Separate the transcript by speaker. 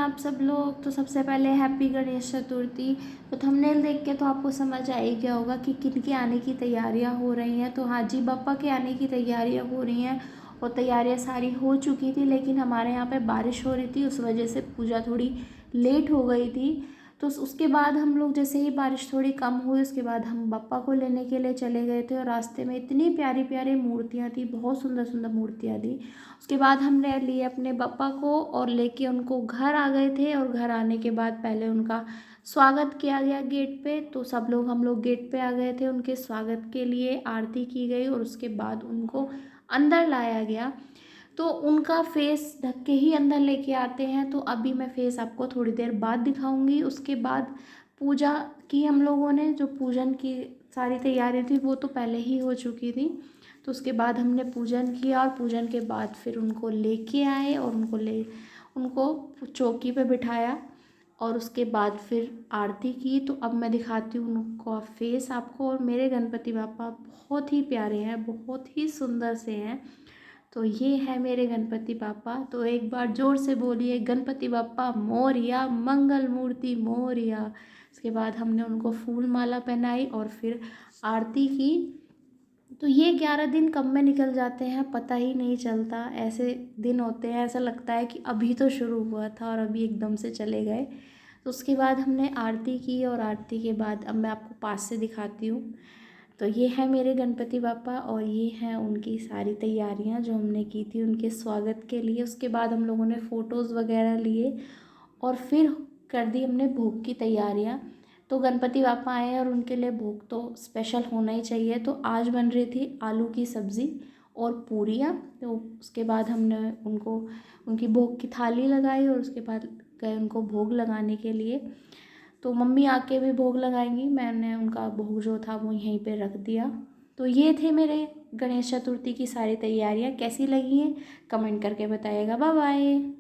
Speaker 1: आप सब लोग। तो सबसे पहले हैप्पी गणेश चतुर्थी। तो थंबनेल देख के तो आपको समझ आ ही गया होगा कि किनके आने की तैयारियां हो रही हैं। तो हाँ जी, बप्पा के आने की तैयारियां हो रही हैं और तैयारियां सारी हो चुकी थी, लेकिन हमारे यहाँ पे बारिश हो रही थी, उस वजह से पूजा थोड़ी लेट हो गई थी। तो उसके बाद हम लोग जैसे ही बारिश थोड़ी कम हुई, उसके बाद हम बप्पा को लेने के लिए चले गए थे और रास्ते में इतनी प्यारी प्यारी मूर्तियाँ थी, बहुत सुंदर सुंदर मूर्तियाँ थी। उसके बाद हमने लिए अपने बप्पा को और लेके उनको घर आ गए थे। और घर आने के बाद पहले उनका स्वागत किया गया गेट पे। तो सब लोग हम लोग गेट पे आ गए थे, उनके स्वागत के लिए आरती की गई और उसके बाद उनको अंदर लाया गया। तो उनका फेस ढक के ही अंदर लेके आते हैं। तो अभी मैं फेस आपको थोड़ी देर बाद दिखाऊंगी। उसके बाद पूजा की हम लोगों ने, जो पूजन की सारी तैयारी थी वो तो पहले ही हो चुकी थी। तो उसके बाद हमने पूजन किया और पूजन के बाद फिर उनको लेके आए और उनको चौकी पे बिठाया और उसके बाद फिर आरती की। तो अब मैं दिखाती हूँ उनका फेस आपको। और मेरे गणपति बापा बहुत ही प्यारे हैं, बहुत ही सुंदर से हैं। तो ये है मेरे गणपति बापा। तो एक बार जोर से बोलिए, गणपति बापा मोरया, मंगल मूर्ति मोरया। उसके बाद हमने उनको फूल माला पहनाई और फिर आरती की। तो ये 11 दिन कब में निकल जाते हैं पता ही नहीं चलता। ऐसे दिन होते हैं, ऐसा लगता है कि अभी तो शुरू हुआ था और अभी एकदम से चले गए। तो उसके बाद हमने आरती की और आरती के बाद अब मैं आपको पास से दिखाती हूँ। तो ये है मेरे गणपति बापा और ये हैं उनकी सारी तैयारियाँ जो हमने की थी उनके स्वागत के लिए। उसके बाद हम लोगों ने फ़ोटोज़ वगैरह लिए और फिर कर दी हमने भोग की तैयारियाँ। तो गणपति बापा आए और उनके लिए भोग तो स्पेशल होना ही चाहिए। तो आज बन रही थी आलू की सब्ज़ी और पूरियाँ। तो उसके बाद हमने उनको उनकी भोग की थाली लगाई और उसके बाद गए उनको भोग लगाने के लिए। तो मम्मी आके भी भोग लगाएंगी, मैंने उनका भोग जो था वो यहीं पे रख दिया। तो ये थे मेरे गणेश चतुर्थी की सारी तैयारियाँ। कैसी लगी हैं कमेंट करके बताइएगा। Bye bye.